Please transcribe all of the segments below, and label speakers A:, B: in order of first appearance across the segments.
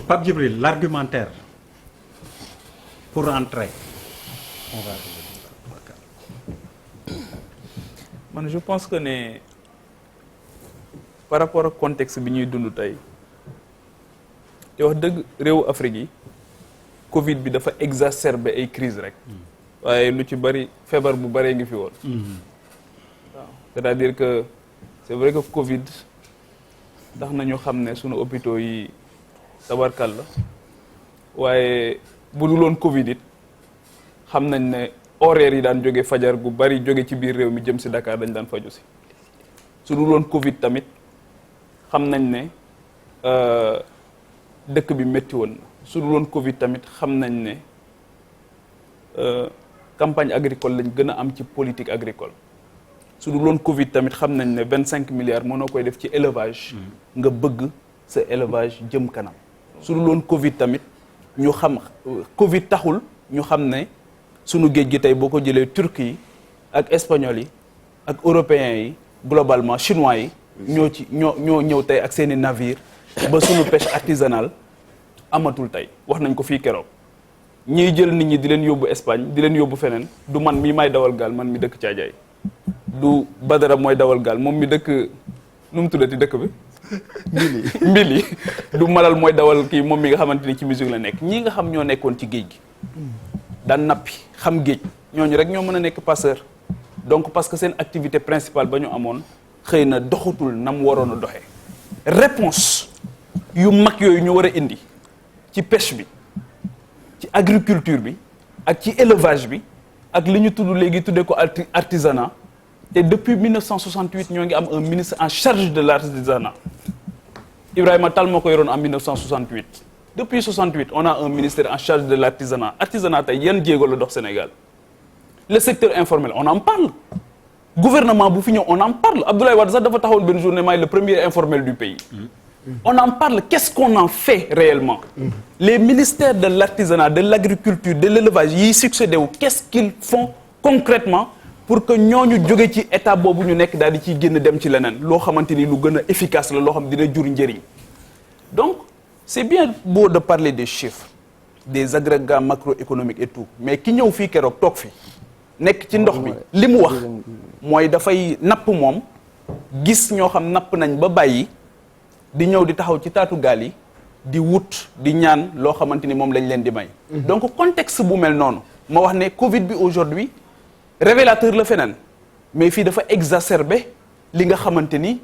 A: Pape Djibril, l'argumentaire pour rentrer. On va
B: man je pense que ne par rapport ak contexte bi ñuy dund tey te wax dëgg réewu Afrique yi Covid bi dafa exacerber ay crise rek waaye lu ci bari feebar bu baree ngi fi woon. waaw c'est-à-dire que c'est vrai que Covid tax nañu xam ne sunu hôpitaux yi tabarkal la waaye bu dul woon Covid it xam nañ ne horaires yi daan jóge fajar gu bari jóge ci biir réew mi jëm si Dakar dañ daan faju si su dul woon Covid tamit xam nañ ne dëkk bi métti woon na su dul woon Covid tamit xam nañ ne campagne agricole lañ gën a am ci politique agricole su dul woon Covid tamit xam nañ ne 25 milliards mënoo koy def ci élevage. nga bëgg sa élevage jëm kanam. su dul woon Covid tamit ñu xam Covid taxul ñu xam ne sunu géej gi tey boo ko jëlee Turquie yi ak espagnol yi ak européens yi globalement chinois yi. ñoo ñëw tey ak seeni navire ba sunu pêche artisanale amatul tey wax nañ ko fii keroog ñiy jël nit ñi di leen yóbbu Espagne di leen yóbbu feneen du man mii may dawal gaal man mi dëkk Caajaay du Badara mooy dawal gaal moom mi dëkk nu mu tuddati dëkk bi mbili du Malal mooy dawal kii moom mi nga xamante ni ci musique la nekk ñii nga xam ñoo nekkoon ci géej gi daan nappi xam géej ñooñu rek ñoo mën a nekk passeur donc parce que seen activité principale ba ñu amoon xëy na doxatul na mu waroon a doxee réponse yu mag yooyu ñu war a indi ci pêche bi ci agriculture bi ak ci élevage bi ak li ñu tudd léegi tuddee ko artisanat te depuis 1968 ñoo ngi am un ministre en charge de l'artisanat Ibrahima Tall moo ko yoroon en 1968 depuis 68 on a un ministère en charge de l'artisanat artisanat tey yan jéego la dox Sénégal le secteur informel on en parle gouvernement bu fi ñëw on en parle Abdoulaye Wade sax dafa taxawal benn journée maay le premier informel du pays on en parle qu'est-ce qu'on en fait réellement les ministères de l'artisanat de l'agriculture de l'élevage yiy succédé wu qu'est-ce qu'ils font concrètement pour que ñooñu jóge ci état boobu ñu nekk daal di ciy génn dem ci leneen loo xamante ni lu gën a efficace la loo xam dina jur njëriñ donc c'est bien beau de parler des chiffres des agrégats macroéconomiques et tout mais ki ñëw fii keroog toog fi nekk ci ndox bi li mu wax mooy dafay napp moom gis ñoo xam napp nañ ba bàyyi di ñëw di taxaw ci taatu gaal yi di wut di ñaan loo xamante ni moom lañ leen di may donc contexte bu mel noonu ma wax ne Covid bi aujourd'hui révélateur la feneen mais fii dafa exacerbé li nga xamante ni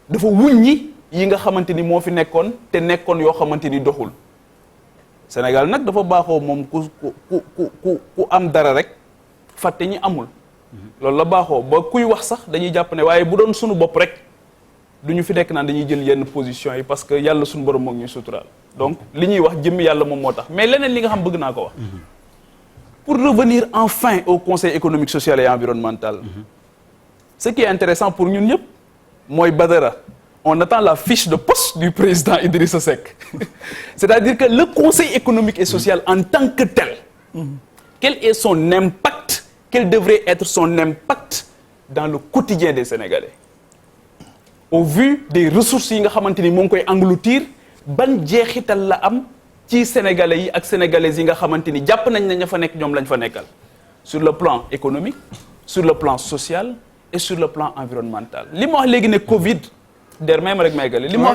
B: dafa wuññi yi nga xamante ni moo fi nekkoon te nekkoon yoo xamante ni doxul Sénégal nag dafa baaxoo moom ku am dara rek fàtte ñi amul loolu la baaxoo ba kuy wax sax dañuy jàpp ne waaye bu doon sunu bopp rek du ñu fi nekk naan dañuy jël yenn position yi parce que yàlla suñu borom moo ngi ñuy suturaal donc li ñuy wax jëmmi yàlla moom moo tax mais leneen li nga xam bëgg naa ko wax pour revenir enfin au Conseil économique social et environnemental ce qui est intéressant pour ñun ñëpp mooy Badara on attend la fiche de poste du président Idrissa Seck c'est-à-dire que le Conseil économique et social en tant que tel quel est son impact quel devrait être son impact dans le quotidien des Sénégalais au vu des ressources yi nga xamante ni moo ngi koy engloutir ban jeexital la am ci Sénégalais yi ak Sénégalaises yi nga xamante ni jàpp nañ ne ña fa nekk ñoom lañ fa nekkal sur le plan économique sur le plan social et sur le plan environnemental li ma wax léegi ne Covid der même rek may gale li ma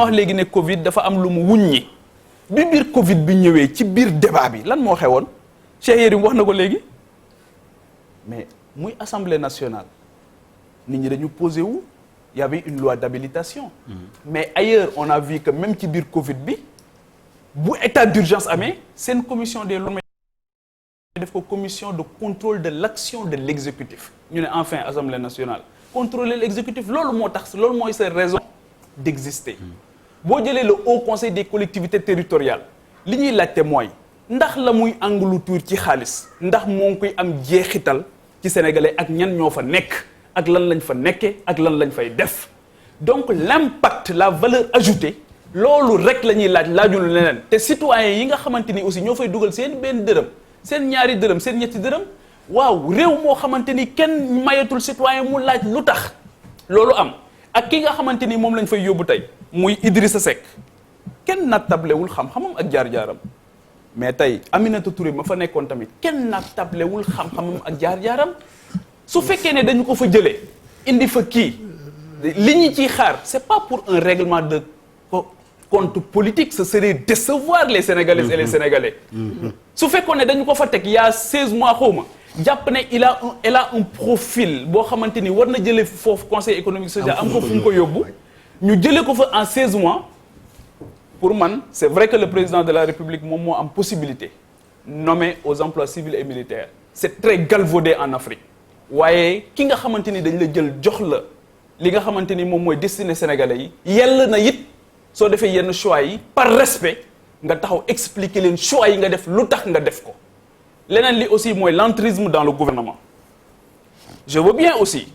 B: wax léegi ne Covid dafa am lu mu wuññi bi biir Covid bi ñëwee ci biir débat bi lan moo xewoon Cheikh Yérim wax na ko léegi mais muy Assemblée nationale nit ñi dañu posé wu il y avait une loi d'habilitation mais ailleurs on a vu que même ci biir Covid bi bu état d'urgence amee seen commission des lois def ko commission de contrôle de l'action de l'exécutif ñu ne enfin Assemblée nationale contrôler l'exécutif loolu moo tax loolu mooy sa raison d'exister boo jëlee le Haut Conseil des collectivités territoriales li ñuy laajte mooy ndax la muy engloutir ci xaalis ndax moo ngi koy am jeexital ci sénégalais ak ñan ñoo fa nekk ak lan lañ fa nekkee ak lan lañ fay def donc l'impact la valeur ajoutée loolu rek la ñuy laajul leneen te citoyens yi nga xamante ni aussi ñoo fay dugal seen benn dërëm seen ñaari dërëm seen ñetti dërëm waaw réew moo xamante ni kenn mayatul citoyen mu laaj lu tax loolu am ak ki nga xamante ni moom lañ fay yóbbu tey muy Idrissa Seck kenn nattablewul xam-xamam ak jaar-jaaram mais tey Aminata Touré ma fa nekkoon tamit kenn nattablewul xam-xamam ak jaar-jaaram su fekkee ne dañu ko fa jëlee indi fa kii li ñu ciy xaar c'est pas pour un règlement de compte politique, ce serait décevoir les Sénégalaises et les Sénégalais. su fekkoon ne dañu ko fa teg il y a 16 mois xawma jàpp ne elle a un profil boo xamante ni war na jëlee foofu conseil économique social am ko fu mu ko yóbbu ñu jëlee ko fa en 16 mois pour man c'est vrai que le président de la République moom moo am possibilité nommer aux emplois civils et militaires c'est très galvaudé en Afrique waaye ki nga xamante ni dañ la jël jox la li nga xamante ni moom mooy destiné Sénégalais yi yell na it soo defee yenn choix yi par respect nga taxaw expliquer leen choix yi nga def lu tax nga def ko leneen li aussi mooy l'entrisme dans le gouvernement je veux bien aussi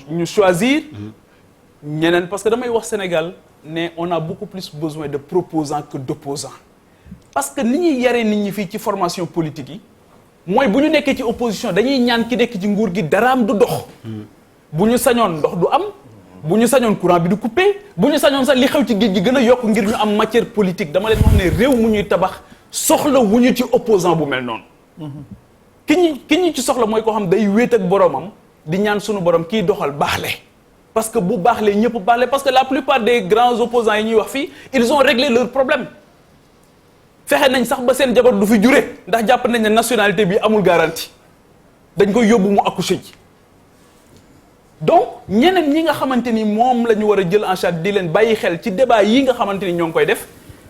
B: ñu choisir ñeneen parce que damay wax Sénégal ne on a beaucoup plus besoin de proposants que d'opposants parce que ni ñuy yaree nit ñi fii ci formation politique yi mooy bu ñu nekkee ci opposition dañuy ñaan ki nekk ci nguur gi daraam du dox bu ñu sañoon ndox du am bu ñu sañoon courant bi du coupé bu ñu sañoon sax li xew ci géej gi gën a yokk ngir ñu am matière politique dama leen wax ne réew mu ñuy tabax soxla wu ñu ci opposant bu mel noonu ki ñu ci soxla mooy koo xam day wéet ak boromam di ñaan sunu borom kiy doxal baaxle parce que bu baaxlee ñëpp baaxle parce que la plupart des grands opposants yi ñuy wax fii ils ont réglé leurs problèmes fexe nañ sax ba seen jabar du fi jure ndax jàpp nañ ne nationalité bi amul garantie dañ koy yóbbu mu accoucher ji donc ñeneen ñi nga xamante ni moom la ñu war a jël en charge di leen bàyyi xel ci débat yi nga xamante ni ñoo ngi koy def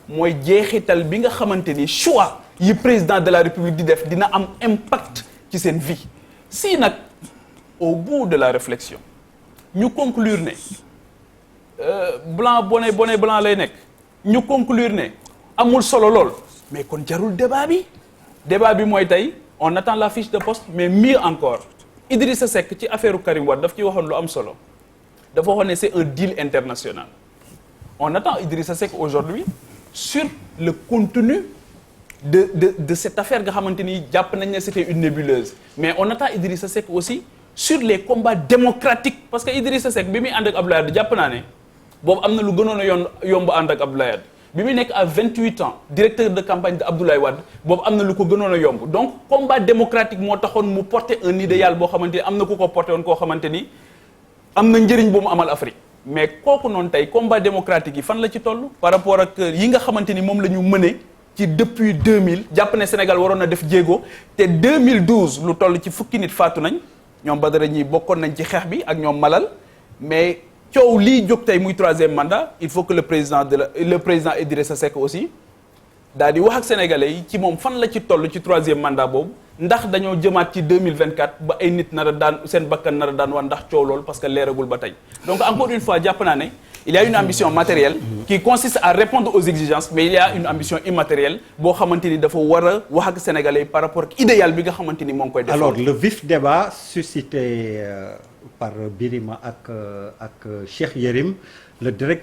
B: mooy jeexital bi nga xamante ni choix yi président de la République di def dina am impact ci seen vie si nag au bout de la réflexion ñu conclure ne blanc bonnet blanc lay nekk ñu conclure ne amul solo lool mais kon jarul débat bi mooy tey on attend la fiche de poste mais mieux encore Idrissa Seck ci affaire Karim Wade daf ci waxoon lu am solo dafa waxoon ne c'est un deal international on attend Idrissa Seck aujourd'hui sur le contenu de cette affaire nga xamante ni jàpp nañ ne c'était une nébuleuse mais on attend Idrissa Seck aussi sur les combats démocratiques parce que Idrissa Seck bi muy ànd ak Abdoulaye Wade jàpp naa ne boobu am na lu gënoon a yomb ànd ak Abdoulaye Wade bi muy nekk à 28 ans directeur de campagne de Abdoulaye Wade boobu am na lu ko gënoon a yomb donc combat démocratique moo taxoon mu porter un idéal boo xamante ni am na ku ko porté woon koo xamante ni am na njëriñ bu mu amal Afrique mais kooku noonu tey combat démocratique yi fan la ci toll par rapport ak yi nga xamante ni moom la ñu mëne ci depuis 2000 jàpp ne Sénégal waroon na def jéego te 2012 lu toll ci fukki nit faatu nañ ñoom Badara ñi bokkoon nañ ci xeex bi ak ñoom Malal mais coow lii jóg tey muy troisième mandat il faut que le président Idrissa Seck aussi daal di wax ak sénégalais yi ci moom fan la ci toll ci troisième mandat boobu ndax dañoo jëmaat ci 2024 ba ay nit nar a daan seen bakkan nar a daan wax ndax coow loolu parce que leeragul ba tey donc encore une fois jàpp naa ne il y a une ambition matérielle qui consiste à répondre aux exigences mais il y a une ambition immatérielle boo xamante ni dafa war a wax ak sénégalais yi par rapport ak idéal bi nga xamante ni moo ngi koy def.
A: Alors le vif débat suscité par Birima ak Cheikh Yérim le direct